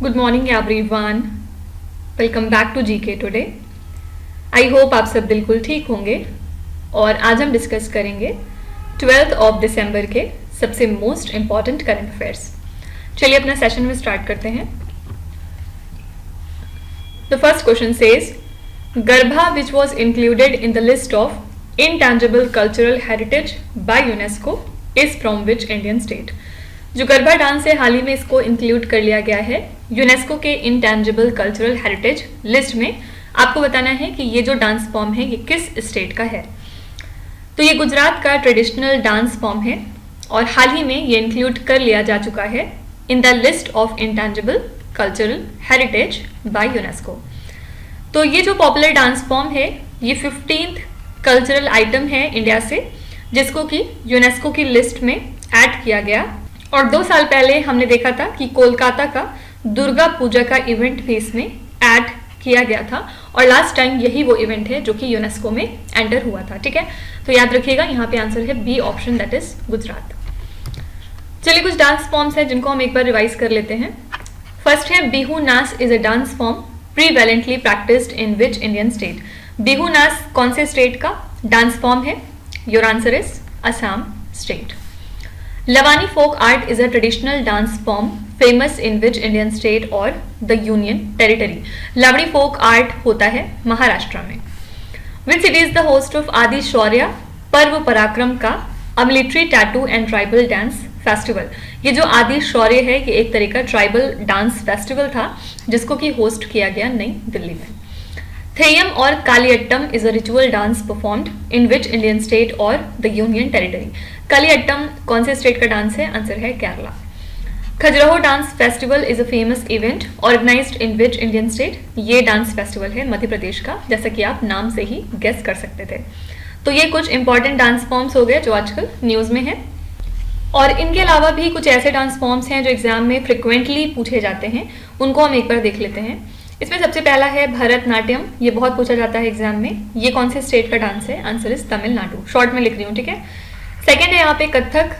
Good morning everyone, welcome back to GK today. I hope आप सब बिल्कुल ठीक होंगे और आज हम डिस्कस करेंगे 12th ऑफ दिसंबर के सबसे मोस्ट इम्पॉर्टेंट करंट अफेयर्स। चलिए अपना सेशन में स्टार्ट करते हैं। The first question says garba which was included in the list of intangible cultural heritage by UNESCO is from which Indian state. जो garba dance है हाल ही में इसको इंक्लूड कर लिया गया है यूनेस्को के इनटैंजिबल कल्चरल हेरिटेज लिस्ट में। आपको बताना है कि ये जो डांस फॉर्म है ये किस स्टेट का है। तो ये गुजरात का ट्रेडिशनल डांस फॉर्म है और हाल ही में ये इंक्लूड कर लिया जा चुका है in the list of intangible cultural heritage by UNESCO. तो ये जो पॉपुलर डांस फॉर्म है ये 15th कल्चरल आइटम है इंडिया से, जिसको कि यूनेस्को की लिस्ट में ऐड किया गया। और 2 साल पहले हमने देखा था कि कोलकाता का दुर्गा पूजा का इवेंट भी इसमें ऐड किया गया था और लास्ट टाइम यही वो इवेंट है जो कि यूनेस्को में एंटर हुआ था। ठीक है, तो याद रखिएगा यहाँ पे आंसर है B option, that is Gujarat. चलिए कुछ डांस फॉर्म्स हैं जिनको हम एक बार रिवाइज कर लेते हैं। फर्स्ट है Bihu naach is a dance form prevalently practised in which Indian state. Bihu नाच कौन से स्टेट का डांस फॉर्म है? Your answer is Assam state. Lavani folk art is a traditional dance form famous in which Indian state or the Union territory. Lavani folk art होता है महाराष्ट्र में। Which city is the host of आदि शौर्य पर्व पराक्रम का a military tattoo and tribal dance festival? ये जो आदि शौर्य है ये एक तरह का ट्राइबल डांस फेस्टिवल था जिसको कि होस्ट किया गया नई दिल्ली में। थेयम और कालियट्टम is a ritual dance performed in which Indian state or the Union territory. कालियट्टम कौन से स्टेट का डांस है? आंसर है Kerala. Khajuraho dance festival is a famous event organised in which Indian state. ये डांस फेस्टिवल है मध्य प्रदेश का, जैसा कि आप नाम से ही गेस कर सकते थे। तो ये कुछ इंपॉर्टेंट डांस फॉर्म्स हो गए जो आजकल न्यूज में है। और इनके अलावा भी कुछ ऐसे डांस फॉर्म्स हैं जो एग्जाम में फ्रिक्वेंटली पूछे जाते हैं, उनको हम एक बार देख लेते हैं। इसमें सबसे पहला है भरतनाट्यम। ये बहुत पूछा जाता है एग्जाम में। ये कौन से स्टेट का डांस है? Answer is Tamil Nadu. शॉर्ट में लिख रही हूँ, ठीक है। सेकेंड है यहाँ पे कथक।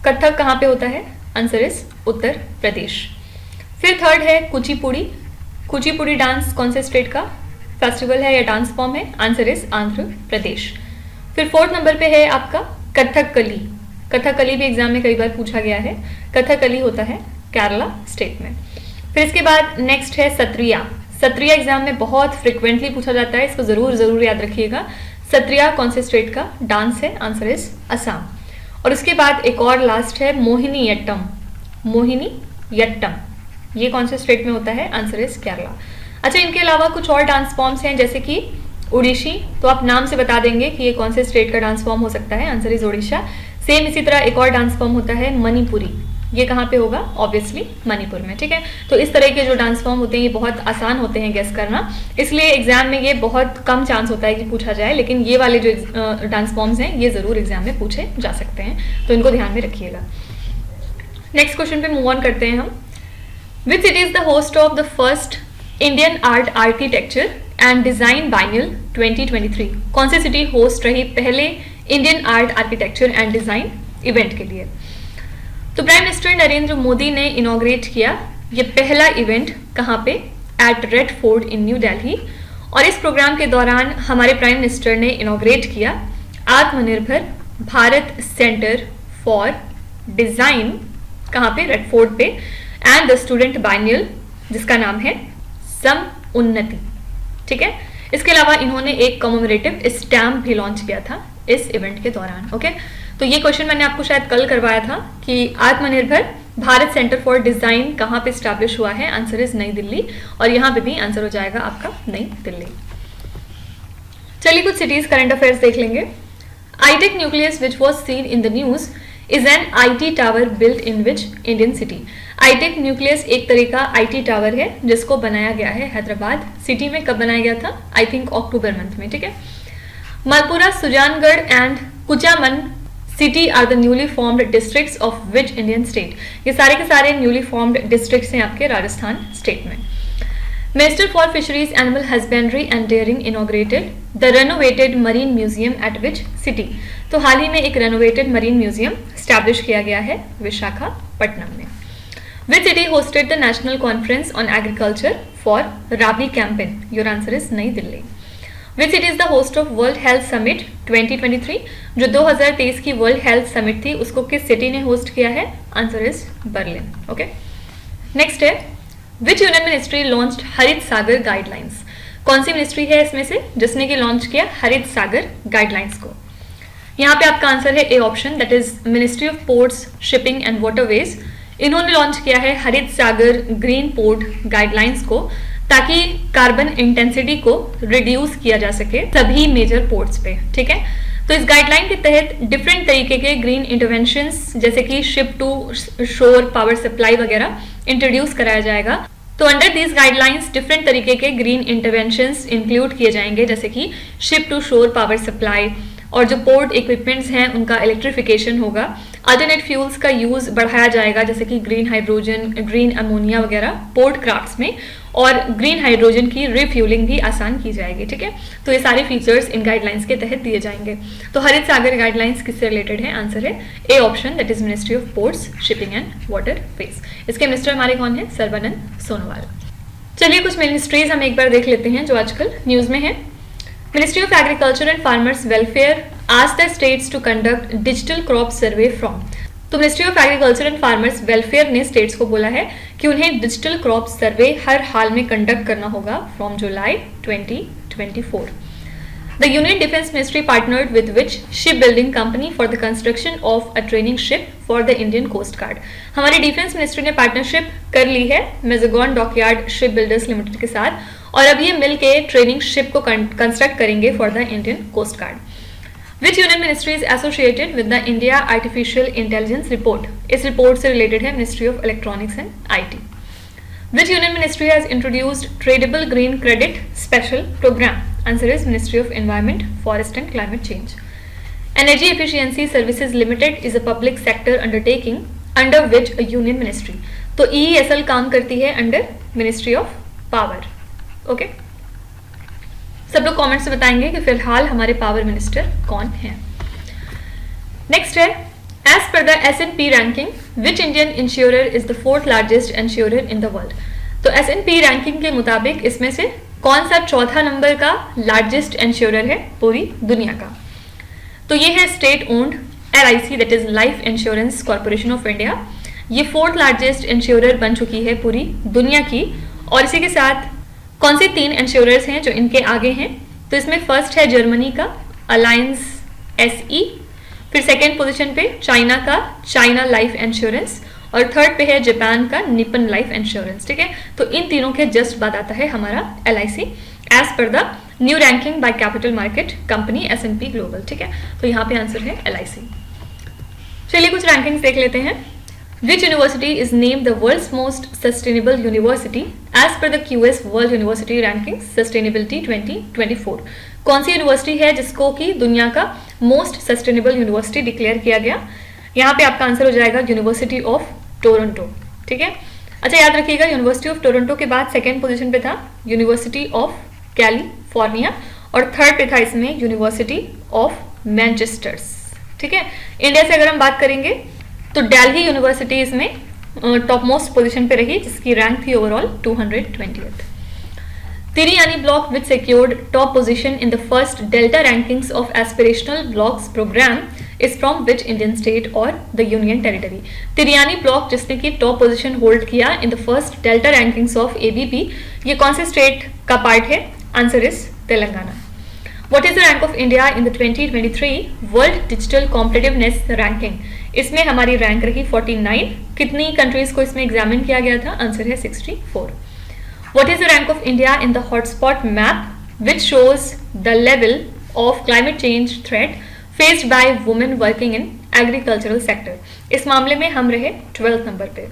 कथक कहाँ पे होता है? Answer is Uttar Pradesh. फिर थर्ड है कुचिपुड़ी। कुचिपुड़ी डांस कौन से स्टेट का फेस्टिवल है या डांस फॉर्म है? Answer is Andhra Pradesh. फिर फोर्थ नंबर पे है आपका कथकली। कथकली भी एग्जाम में कई बार पूछा गया है। कथकली होता है केरला स्टेट में। फिर इसके बाद नेक्स्ट है सत्रिया। सत्रिया एग्जाम में बहुत फ्रिक्वेंटली पूछा जाता है, इसको जरूर याद रखिएगा। सत्रिया कौन से स्टेट का डांस है? Answer is Assam. और उसके बाद एक और लास्ट है मोहिनीयट्टम। मोहिनीयट्टम ये कौन से स्टेट में होता है? Answer is Kerala. अच्छा, इनके अलावा कुछ और डांस फॉर्म्स हैं जैसे कि ओडिशी। तो आप नाम से बता देंगे कि ये कौन से स्टेट का डांस फॉर्म हो सकता है? Answer is Odisha. सेम इसी तरह एक और डांस फॉर्म होता है मणिपुरी। ये कहाँ पे होगा? ऑब्वियसली मणिपुर में। ठीक है, तो इस तरह के जो डांस फॉर्म होते हैं ये बहुत आसान होते हैं गेस करना, इसलिए एग्जाम में ये बहुत कम चांस होता है कि पूछा जाए, लेकिन ये वाले जो डांस फॉर्म्स हैं ये जरूर एग्जाम में पूछे जा सकते हैं, तो इनको ध्यान में रखिएगा। नेक्स्ट क्वेश्चन पे मूव ऑन करते हैं हम। Which city is the host of the first Indian art architecture and design biennale 2023? कौन सी सिटी होस्ट रही पहले Indian art architecture and design event के लिए? तो प्राइम मिनिस्टर नरेंद्र मोदी ने इनॉग्रेट किया ये पहला इवेंट कहाँ पे? एट रेड फोर्ट इन न्यू दिल्ली। और इस प्रोग्राम के दौरान हमारे प्राइम मिनिस्टर ने इनॉग्रेट किया आत्मनिर्भर भारत सेंटर फॉर डिजाइन, कहाँ पे? रेड फोर्ट पे। एंड द स्टूडेंट बाइनियल जिसका नाम है सम उन्नति। ठीक है, इसके अलावा इन्होंने एक कॉमेमोरेटिव स्टैम्प भी लॉन्च किया था इस इवेंट के दौरान। ओके, तो ये क्वेश्चन मैंने आपको शायद कल करवाया था कि आत्मनिर्भर भारत सेंटर फॉर डिजाइन कहाँ पे स्टैब्लिश हुआ है? आंसर इज नई दिल्ली। और यहाँ पे भी आंसर हो जाएगा आपका नई दिल्ली। चलिए कुछ सिटीज करंट अफेयर्स देख लेंगे। आईटेक nucleus which was seen in the news is an IT tower built in which Indian city? आईटेक nucleus एक तरह का आईटी टावर है जिसको बनाया गया है हैदराबाद सिटी में। कब बनाया गया था? आई थिंक अक्टूबर मंथ में। ठीक है। Malpura, Sujangarh and Kuchaman city are the newly formed districts of which Indian state? ये सारे के सारे न्यूली फॉर्म्ड डिस्ट्रिक्ट्स हैं आपके राजस्थान स्टेट में। Minister for fisheries animal husbandry and dairying inaugurated the renovated marine museum at which city? तो हाल ही में एक रेनोवेटेड मरीन म्यूजियम स्टैब्लिश किया गया है विशाखापट्टनम में। Which city hosted the National Conference on Agriculture for Rabi campaign? Your answer is Nई Delhi. Which city is the host of World Health Summit 2023? जो 2023 की World Health Summit थी उसको किस सिटी ने होस्ट किया है? Answer is Berlin. Okay, next है Which union ministry launched हरित सागर गाइडलाइंस? कौन सी मिनिस्ट्री है इसमें से जिसने की लॉन्च किया हरित सागर गाइडलाइंस को? यहाँ पे आपका आंसर है A option, that is ministry of ports, shipping and waterways. इन्होंने लॉन्च किया है हरित सागर ग्रीन पोर्ट गाइडलाइंस को ताकि कार्बन इंटेंसिटी को रिड्यूस किया जा सके सभी मेजर पोर्ट्स पे. ठीक है, तो इस गाइडलाइन के तहत डिफरेंट तरीके के ग्रीन इंटरवेंशंस जैसे कि शिप टू शोर पावर सप्लाई वगैरह इंट्रोड्यूस कराया जाएगा. तो अंडर दीज गाइडलाइंस डिफरेंट तरीके के ग्रीन इंटरवेंशंस इंक्लूड किए जाएंगे जैसे कि शिप टू शोर पावर सप्लाई, और जो पोर्ट इक्विपमेंट्स हैं उनका इलेक्ट्रिफिकेशन होगा. अल्टरनेट फ्यूल्स का यूज बढ़ाया जाएगा जैसे कि ग्रीन हाइड्रोजन, ग्रीन अमोनिया वगैरह पोर्ट क्राफ्ट्स में, और ग्रीन हाइड्रोजन की रिफ्यूलिंग भी आसान की जाएगी. ठीक है, तो ये सारे फीचर्स इन गाइडलाइंस के तहत दिए जाएंगे. तो हरित सागर गाइडलाइंस किससे रिलेटेड है? आंसर है A option, that is ministry of ports, shipping and waterways. इसके मिनिस्टर हमारे कौन है? सर्बानंद सोनोवाल. चलिए कुछ मिनिस्ट्रीज हम एक बार देख लेते हैं जो आजकल न्यूज में है. Ministry of Agriculture and Farmers Welfare asked the states to conduct digital crop survey from. तो ministry of agriculture and farmers welfare ने स्टेट्स को बोला है कि उन्हें डिजिटल क्रॉप सर्वे हर हाल में कंडक्ट करना होगा from July 2024. The Union Defence Ministry partnered with which shipbuilding company for the construction of a training ship for the Indian Coast Guard? हमारी डिफेंस मिनिस्ट्री ने पार्टनरशिप कर ली है Mazagon dockyard ship builders limited के साथ, और अब ये मिल के ट्रेनिंग शिप को कंस्ट्रक्ट करेंगे for the Indian coast guard. Which union ministry is associated with the India artificial intelligence report? इस रिपोर्ट से रिलेटेड है ministry of electronics and IT. Which union ministry has introduced tradable green credit special programme? Answer is ministry of environment, forest and climate change. Energy efficiency services limited is a public sector undertaking under which a union ministry? तो EESL काम करती है under ministry of power. Okay, सब लोग comment से बताएंगे कि फिलहाल हमारे पावर मिनिस्टर कौन है. नेक्स्ट है as per the S&P ranking which Indian insurer is the fourth largest insurer in the world? तो S&P रैंकिंग के मुताबिक इसमें से कौन सा चौथा नंबर का लार्जेस्ट इंश्योरर है पूरी दुनिया का? तो ये है state owned LIC, that is life insurance corporation of India. ये फोर्थ लार्जेस्ट इंश्योरर बन चुकी है पूरी दुनिया की. और इसी के साथ कौन से 3 इंश्योरर्स हैं जो इनके आगे हैं? तो इसमें फर्स्ट है जर्मनी का अलायंस SE, फिर सेकेंड पोजीशन पे चाइना का चाइना लाइफ इंश्योरेंस, और थर्ड पे है जापान का निपन लाइफ इंश्योरेंस. ठीक है, तो इन तीनों के जस्ट बाद आता है हमारा LIC as per the new ranking by capital market company S&P global. ठीक है, तो यहाँ पे आंसर है LIC. चलिए कुछ रैंकिंग्स देख लेते हैं. Which university is named the world's most sustainable university as per the QS World University Ranking Sustainability 2024? कौन सी यूनिवर्सिटी है जिसको कि दुनिया का मोस्ट सस्टेनेबल यूनिवर्सिटी डिक्लेयर किया गया? यहाँ पे आपका आंसर हो जाएगा यूनिवर्सिटी ऑफ टोरंटो. ठीक है, अच्छा याद रखिएगा यूनिवर्सिटी ऑफ टोरंटो के बाद सेकेंड पोजीशन पे था यूनिवर्सिटी ऑफ कैलिफोर्निया, और थर्ड पे था इसमें यूनिवर्सिटी ऑफ मैनचेस्टर्स. ठीक है, इंडिया से अगर हम बात करेंगे तो दिल्ली यूनिवर्सिटी इसमें टॉप मोस्ट पोजीशन पे रही जिसकी रैंक थी overall 220th. Tiriyani block which secured top position in the first delta rankings of aspirational blocks programme is from which Indian state और the union territory? Tiriyani block जिसने की टॉप पोजीशन होल्ड किया in the first delta rankings of ABP, ये कौन से state का part है? Answer is Telangana. What is the rank of India in the 2023 World Digital Competitiveness Ranking? इसमें हमारी रैंक रही 49. कितनी कंट्रीज को इसमें एग्जामिन किया गया था? आंसर है 64. What is the rank of India in the hotspot map which shows the level of climate change threat faced by women working in agricultural sector? इस मामले में हम रहे 12th नंबर पे.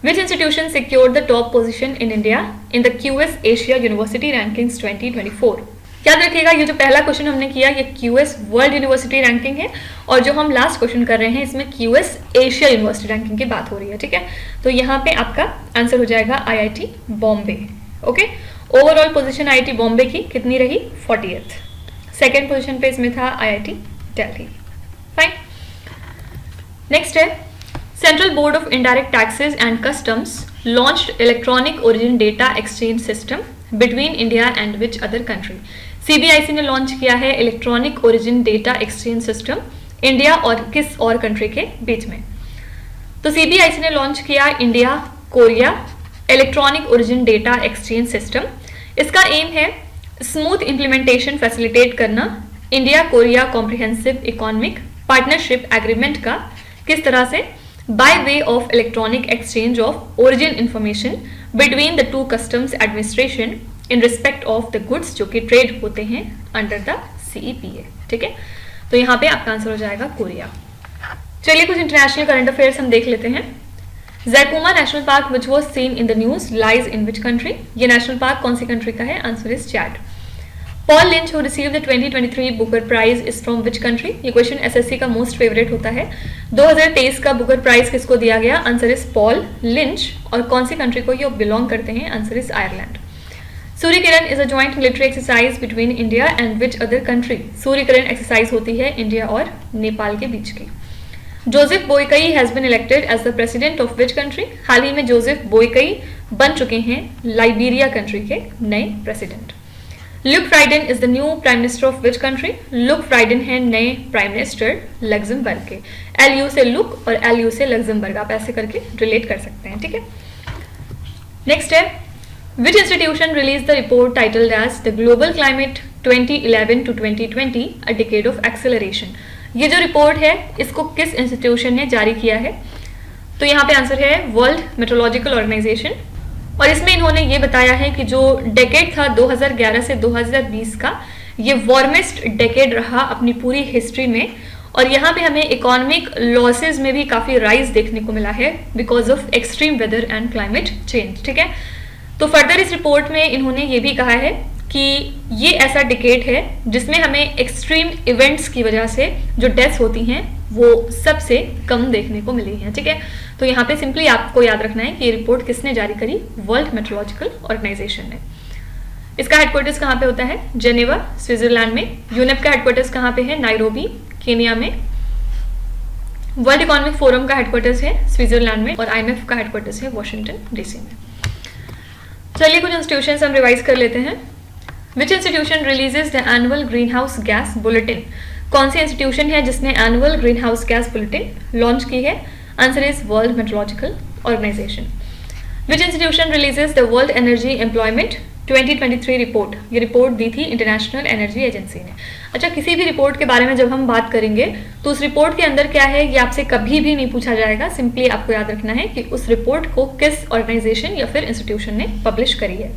Which institution secured the top position in India in the QS Asia University Rankings 2024? याद रखिएगा ये जो पहला क्वेश्चन हमने किया ये QS वर्ल्ड यूनिवर्सिटी रैंकिंग है, और जो हम लास्ट क्वेश्चन कर रहे हैं इसमें QS एशिया यूनिवर्सिटी रैंकिंग की बात हो रही है. ठीक है, तो यहाँ पे आपका आंसर हो जाएगा IIT Bombay. Okay, overall position IIT Bombay की कितनी रही? 40th. सेकेंड पोजीशन पे इसमें था IIT दिल्ली. फाइन. नेक्स्ट है Central Board of Indirect Taxes and Customs launched electronic origin data exchange system between India and which other country? CBIC ने launch किया है electronic origin data exchange system India और किस और कंट्री के बीच में? तो CBIC ने लॉन्च किया India Korea electronic origin data exchange system. इसका एम है स्मूथ इंप्लीमेंटेशन फैसिलिटेट करना India Korea comprehensive economic partnership agreement का। किस तरह से? by way of electronic exchange of origin information between the two customs administration in respect of the goods जो कि trade होते हैं अंडर द CEPA। ठीक है, तो यहाँ पे आपका आंसर हो जाएगा कोरिया। चलिए कुछ इंटरनेशनल करंट अफेयर्स हम देख लेते हैं। Zakouma national park which was seen in the news lies in which country? ये नेशनल पार्क कौन सी कंट्री का है? Answer is Chad. Paul Lynch who receive the 2023 Booker prize is from which country? ये क्वेश्चन एसएससी का most favourite होता है। 2023 का बुकर प्राइज किसको दिया गया? Answer is Paul Lynch. और कौन सी कंट्री को ये बिलोंग करते हैं? Answer is Ireland. Surya Kiran is a joint military exercise between India and which other country? Surya Kiran exercise होती है इंडिया और नेपाल के बीच की। Joseph Boakai has been elected as the president of which country? हाल ही में जोसेफ बोयकई बन चुके हैं लाइबेरिया कंट्री के नए president. Luc Frieden is the new prime minister of which country? Luc Frieden है नए प्राइम मिनिस्टर लग्जमबर्ग के। LU से लुक और LU से लग्जमबर्ग, आप ऐसे करके रिलेट कर सकते हैं। ठीक है, नेक्स्ट है which institution release the report titled as the global climate 2011 to 2020 a decade of acceleration? ये जो रिपोर्ट है इसको किस इंस्टीट्यूशन ने जारी किया है? तो यहाँ पे आंसर है वर्ल्ड मेट्रोलॉजिकल ऑर्गेनाइजेशन। और इसमें इन्होंने ये बताया है कि जो डेकेड था 2011 से 2020 का, ये वार्मेस्ट डेकेड रहा अपनी पूरी हिस्ट्री में। और यहाँ पे हमें इकोनॉमिक लॉसेज में भी काफ़ी राइज देखने को मिला है because of extreme weather and climate change. ठीक है, तो फर्दर इस रिपोर्ट में इन्होंने ये भी कहा है कि ये ऐसा डिकेड है जिसमें हमें एक्सट्रीम इवेंट्स की वजह से जो डेथ्स होती हैं वो सबसे कम देखने को मिली हैं। ठीक है, तो यहाँ पे सिंपली आपको याद रखना है कि ये रिपोर्ट किसने जारी करी? वर्ल्ड मेट्रोलॉजिकल ऑर्गेनाइजेशन ने। इसका हेडक्वार्टर्स कहाँ पे होता है? जेनेवा स्विट्जरलैंड में। यूनेप का हेडक्वार्टर्स कहाँ पे है? नाइरोबी केनिया में। वर्ल्ड इकोनॉमिक फोरम का हेडक्वार्टर्स है स्विट्जरलैंड में और IMF का हेडक्वार्टर्स है वॉशिंगटन DC में। चलिए कुछ इंस्टीट्यूशन हम रिवाइज कर लेते हैं। Which institution releases the annual green house gas bulletin? कौन सी इंस्टीट्यूशन है जिसने annual green house gas bulletin launch की है? Answer is world meteorological organisation. Which institution releases the world energy employment 2023 report? ये रिपोर्ट दी थी इंटरनेशनल एनर्जी एजेंसी ने। अच्छा, किसी भी रिपोर्ट के बारे में जब हम बात करेंगे तो उस रिपोर्ट के अंदर क्या है ये आपसे कभी भी नहीं पूछा जाएगा। सिंपली आपको याद रखना है कि उस रिपोर्ट को किस ऑर्गेनाइजेशन या फिर इंस्टीट्यूशन ने पब्लिश करी है।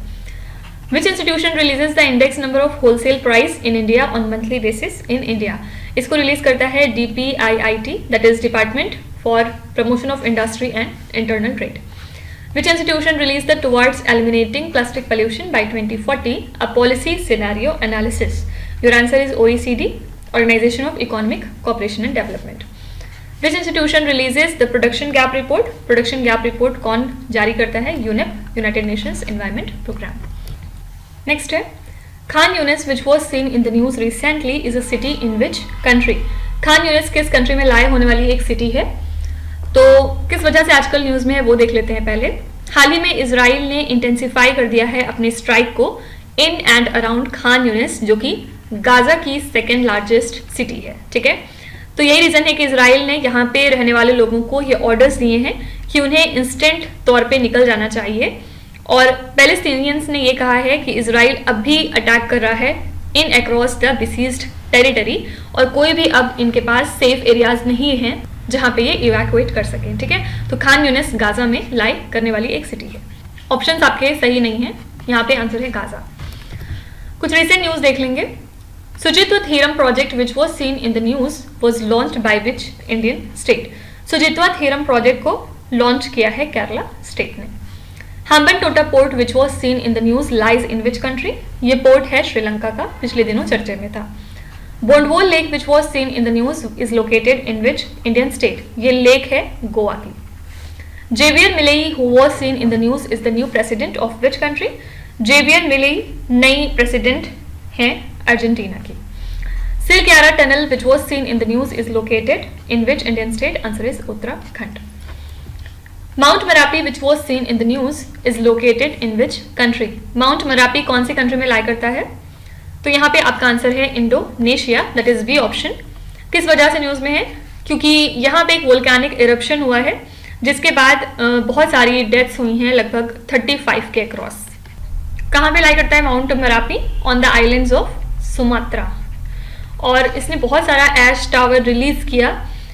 Which institution releases the index number of wholesale price in India on monthly basis in India? इसको रिलीज करता है DPIIT, that is Department for Promotion of Industry and Internal Trade. Which institution released the Towards Eliminating Plastic Pollution by 2040 a policy scenario analysis? Your answer is OECD, Organization of Economic Cooperation and Development. Which institution releases the Production Gap Report? Production Gap Report कौन जारी करता है? UNEP, United Nations Environment Program. Next है Khan Younis which was seen in the news recently is a city in which country? Khan Younis किस country में लाए होने वाली एक सिटी है? तो किस वजह से आजकल न्यूज में है वो देख लेते हैं पहले। हाल ही में इजराइल ने इंटेंसिफाई कर दिया है अपने स्ट्राइक को in and around Khan Younis जो कि गाजा की सेकेंड लार्जेस्ट सिटी है। ठीक है, तो यही रीजन है कि इजराइल ने यहाँ पे रहने वाले लोगों को ये ऑर्डर्स दिए हैं कि उन्हें इंस्टेंट तौर पे निकल जाना चाहिए। और पैलेस्टीनियंस ने ये कहा है कि इजराइल अब भी अटैक कर रहा है इन अक्रॉस द बिसीज्ड टेरिटरी और कोई भी अब इनके पास सेफ एरियाज नहीं हैं जहाँ पे ये इवैक्यूएट कर सकें। ठीक है, तो खान यूनिस गाजा में लाई करने वाली एक सिटी है। ऑप्शंस आपके सही नहीं है, यहाँ पे आंसर है गाजा। कुछ रिसेंट न्यूज देख लेंगे। Suchitwa theorem project which was seen in the news was launched by which Indian state? Suchitwa theorem project को लॉन्च किया है केरला स्टेट ने। Hambantota port which was seen in the news lies in which country? ये port है श्रीलंका का, पिछले दिनों चर्चे में था। Bondvol lake which was seen in the news is located in which Indian state? ये लेक है गोवा की। Javier Milei who was seen in the news is the new president of which country? Javier Milei नई president हैं Argentina की। Silk यारा tunnel which was seen in the news is located in which Indian state? Answer is Uttarakhand. Mount Marapi which was seen in the news is located in which country? Mount Marapi कौन सी country में लाई करता है? तो यहाँ पे आपका answer है Indonesia, that is B option. किस वजह से न्यूज में है? क्योंकि यहाँ पे एक वोल्केनिक इरप्शन हुआ है जिसके बाद बहुत सारी डेथ्स हुई हैं, लगभग 35 के अक्रॉस। कहाँ पे लाई करता है mount Marapi? On the islands of Sumatra. और इसने बहुत सारा ऐश टावर रिलीज किया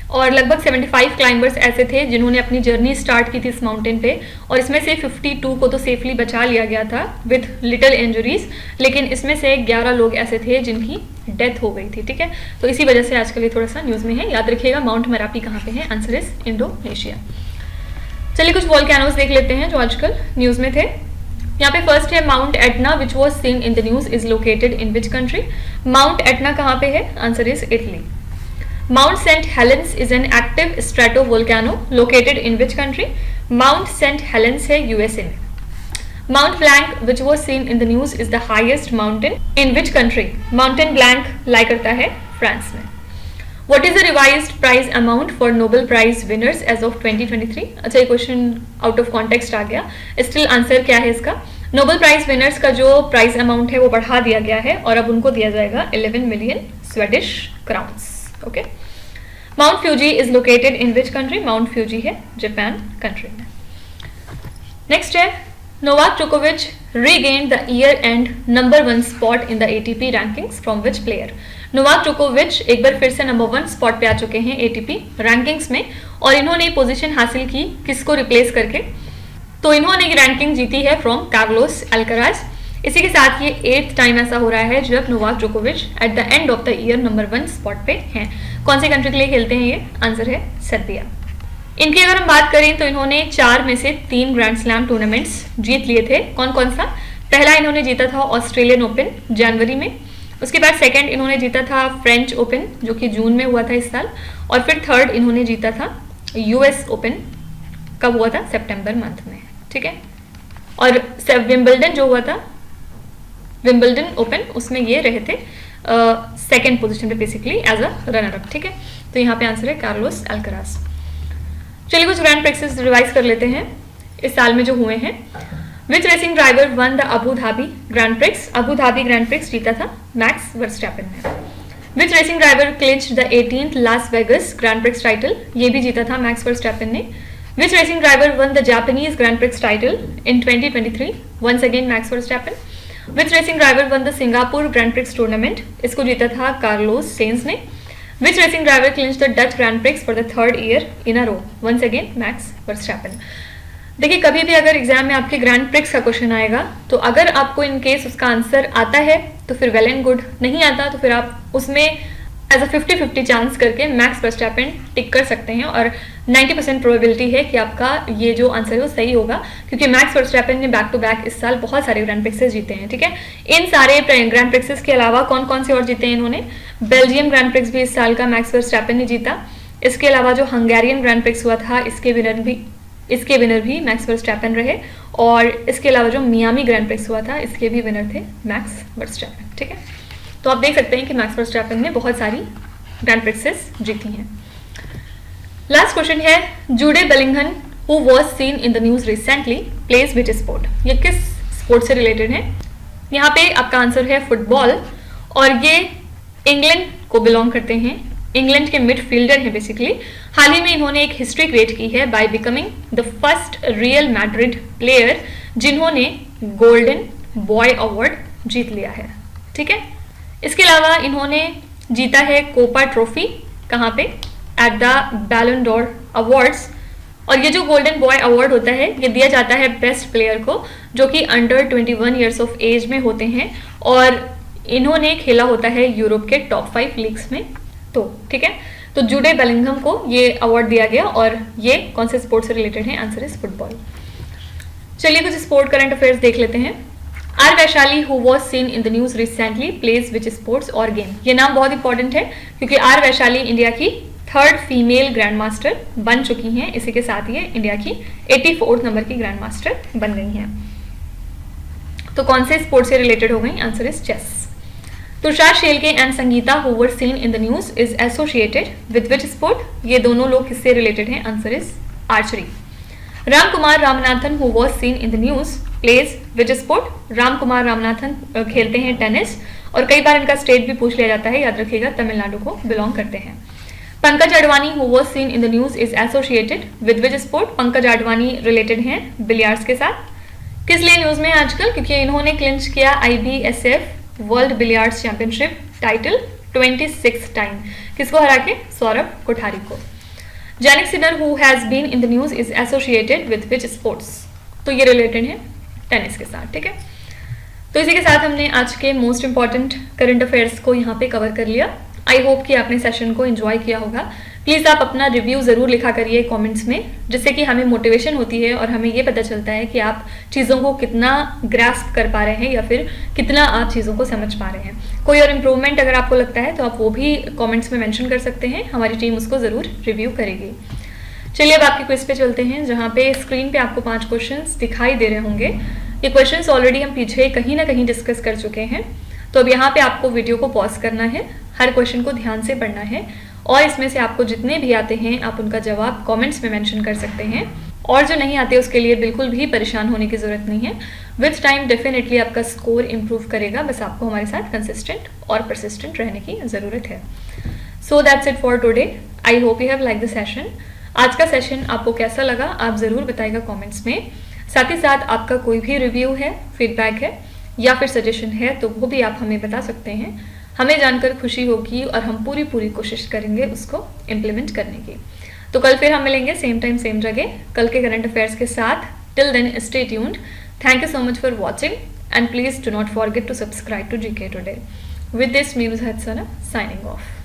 और लगभग 75 क्लाइंबर्स ऐसे थे जिन्होंने अपनी जर्नी स्टार्ट की थी इस माउंटेन पे, और इसमें से 52 को तो सेफली बचा लिया गया था विद लिटिल इंजरीज, लेकिन इसमें से 11 लोग ऐसे थे जिनकी डेथ हो गई थी। ठीक है, तो इसी वजह से आजकल ये थोड़ा सा न्यूज़ में है। याद रखिएगा माउंट मरापी कहाँ पे है? Answer is Indonesia. चलिए कुछ वोल्केनोज देख लेते हैं जो आजकल न्यूज़ में थे। यहाँ पे फर्स्ट है mount Etna which was seen in the news is located in which country? Mount Etna कहाँ पे है? Answer is Italy. Mount St. Helens is an active stratovolcano located in which country? Mount St. Helens है USA में। Mount Blanc which was seen in the news is the highest mountain in which country? Mountain Blanc लाई करता है France में। What is the revised prize amount for Nobel Prize winners as of 2023? अच्छा, ये question out of context आ गया, still answer क्या है इसका? Nobel prize winners का जो प्राइज अमाउंट है वो बढ़ा दिया गया है और अब उनको दिया जाएगा 11 million Swedish crowns. Okay. Mount Fuji is located in which country? Mount Fuji है जापान कंट्री में। नेक्स्ट है नोवाक जोकोविच regained the year end number 1 spot in the ATP rankings from which player? Novak जोकोविच एक बार फिर से number 1 spot पे आ चुके हैं एटीपी रैंकिंग्स में, और इन्होंने पोजीशन हासिल की किसको रिप्लेस करके? तो इन्होंने रैंकिंग जीती है फ्रॉम कार्लोस अल्कराज। इसी के साथ ये 8th टाइम ऐसा हो रहा है जब नोवाक जोकोविच at the end of the year number 1 spot पे हैं। कौन से कंट्री के लिए खेलते हैं ये? आंसर है सर्बिया। इनकी अगर हम बात करें तो इन्होंने 4 में से 3 ग्रैंड स्लैम टूर्नामेंट्स जीत लिए थे। कौन कौन सा? पहला इन्होंने जीता था ऑस्ट्रेलियन ओपन जनवरी में, उसके बाद सेकंड इन्होंने जीता था फ्रेंच ओपन जो कि जून में हुआ था इस साल, और फिर थर्ड इन्होंने जीता था यूएस ओपन, कब हुआ था? सितंबर मंथ में। ठीक है, और विंबलडन जो हुआ था, विंबलडन ओपन, उसमें ये रहे थे सेकेंड पोजीशन पे basically as a runner up. ठीक है, तो यहाँ पे आंसर है कार्लोस अल्कराज। चलिए कुछ ग्रैंड प्रिक्सेस रिवाइज कर लेते हैं इस साल में जो हुए हैं। Which racing driver won the Abu Dhabi grand prix? Abu Dhabi grand prix जीता था मैक्स वर्स्टैपेन ने। Which racing driver clinched the 18th Las Vegas grand prix title? ये भी जीता था मैक्स वर्स्टैपेन ने। Which racing driver won the Japanese Grand Prix title in 2023? Once again Max Verstappen. Which racing driver won the Singapore Grand Prix tournament? इसको जीता था Carlos Sainz ने। Which racing driver clinched the Dutch Grand Prix for the 3rd year in a row? Once again Max Verstappen. देखिए, कभी भी अगर exam में आपके ग्रैंड प्रिक्स का क्वेश्चन आएगा तो अगर आपको इन केस उसका आंसर आता है तो फिर वेल एंड गुड, नहीं आता तो फिर आप उसमें एज अ 50-50 चांस करके मैक्स वर्स्टैपेन टिक कर सकते हैं, और 90% प्रोबेबिलिटी है कि आपका ये जो आंसर है वो सही होगा, क्योंकि मैक्स वर्स्टैपेन ने बैक टू बैक इस साल बहुत सारे ग्रैंड प्रिक्सेस जीते हैं। ठीक है, इन सारे ग्रैंड प्रिक्सेस के अलावा कौन कौन से और जीते हैं इन्होंने? बेल्जियम ग्रैंड प्रिक्स भी इस साल का मैक्स वर्स्टैपेन ने जीता। इसके अलावा जो हंगेरियन ग्रैंड प्रिक्स हुआ था इसके विनर भी मैक्स वर्स्टैपेन रहे, और इसके अलावा जो मियामी ग्रैंड प्रिक्स हुआ था इसके भी विनर थे मैक्स वर्स्टैपेन। ठीक है, तो आप देख सकते हैं कि मैक्स वर्स्टैपेन ने बहुत सारी ग्रैंड प्रिक्सेस जीती हैं। लास्ट क्वेश्चन है Jude Bellingham who was seen in the news recently plays which sport? ये किस स्पोर्ट से रिलेटेड है? यहाँ पे आपका आंसर है फुटबॉल, और ये इंग्लैंड को बिलोंग करते हैं, इंग्लैंड के मिडफील्डर हैं बेसिकली। हाल ही में इन्होंने एक हिस्ट्री क्रिएट की है by becoming the first real Madrid player जिन्होंने गोल्डन बॉय अवार्ड जीत लिया है। ठीक है, इसके अलावा इन्होंने जीता है कोपा ट्रॉफी, कहाँ पे? एट द बैलन डोर अवार्ड्स, और ये जो गोल्डन बॉय अवार्ड होता है ये दिया जाता है बेस्ट प्लेयर को जो कि अंडर 21 ईयर्स ऑफ एज में होते हैं, और इन्होंने खेला होता है यूरोप के टॉप 5 लीग्स में। तो ठीक है, तो जूडे बेलिंगहम को ये अवार्ड दिया गया, और ये कौन से स्पोर्ट से रिलेटेड है? Answer is football. चलिए कुछ स्पोर्ट करंट अफेयर्स देख लेते हैं। R Vaishali who was seen in the news recently plays which sports और गेम? ये नाम बहुत इंपॉर्टेंट है क्योंकि आर वैशाली इंडिया की 3rd फीमेल ग्रैंड मास्टर बन चुकी हैं। इसी के साथ ये इंडिया की 84th नंबर की ग्रैंड मास्टर बन गई हैं। तो कौन से स्पोर्ट से रिलेटेड हो गई? Answer is chess. Tushar Shelke and Sangeeta who were seen in the news is associated with which sport? ये दोनों लोग किससे रिलेटेड हैं? Answer is archery. Ram Kumar Ramanathan who was seen in the news plays which sport? Ram Kumar Ramanathan खेलते हैं टेनिस, और कई बार इनका स्टेट भी पूछ लिया जाता है, याद रखिएगा तमिलनाडु को बिलोंग करते हैं। Pankaj Advani who was seen in the news is associated with which sport? Pankaj Advani related हैं बिलियर्ड्स के साथ। किस लिए न्यूज में आजकल? क्योंकि इन्होंने क्लिंच किया IBSF world billiards championship title 26 time. किसको हरा के? सौरभ कोठारी को। Jannik Sinner who has been in the news is associated with which sports? तो ये रिलेटेड है टेनिस के साथ, ठीक है। तो इसी के साथ हमने आज के मोस्ट इंपॉर्टेंट करंट अफेयर्स को यहाँ पे कवर कर लिया। आई होप कि आपने सेशन को एंजॉय किया होगा। प्लीज़ आप अपना रिव्यू ज़रूर लिखा करिए कमेंट्स में, जिससे कि हमें मोटिवेशन होती है और हमें ये पता चलता है कि आप चीज़ों को कितना ग्रास्प कर पा रहे हैं या फिर कितना आप चीज़ों को समझ पा रहे हैं। कोई और इम्प्रूवमेंट अगर आपको लगता है तो आप वो भी कमेंट्स में मेंशन कर सकते हैं, हमारी टीम उसको ज़रूर रिव्यू करेगी। चलिए अब आपके क्विज पे चलते हैं, जहाँ पे स्क्रीन पे आपको 5 क्वेश्चंस दिखाई दे रहे होंगे। ये क्वेश्चंस ऑलरेडी हम पीछे कहीं ना कहीं डिस्कस कर चुके हैं, तो अब यहाँ पे आपको वीडियो को पॉज करना है, हर क्वेश्चन को ध्यान से पढ़ना है, और इसमें से आपको जितने भी आते हैं आप उनका जवाब कमेंट्स में मेंशन कर सकते हैं, और जो नहीं आते उसके लिए बिल्कुल भी परेशान होने की ज़रूरत नहीं है। विथ टाइम डेफिनेटली आपका स्कोर इम्प्रूव करेगा, बस आपको हमारे साथ कंसिस्टेंट और परसिस्टेंट रहने की ज़रूरत है। So that's it for today. I hope you have like the session. आज का सेशन आपको कैसा लगा आप ज़रूर बताइएगा कमेंट्स में। साथ ही साथ आपका कोई भी रिव्यू है, फीडबैक है या फिर सजेशन है तो वो भी आप हमें बता सकते हैं। हमें जानकर खुशी होगी और हम पूरी कोशिश करेंगे उसको इम्प्लीमेंट करने की। तो कल फिर हम मिलेंगे सेम टाइम सेम जगह कल के करंट अफेयर्स के साथ। Till then stay tuned. Thank you so much for watching and please do not forget to subscribe to GK Today। With this me Hatsna signing of.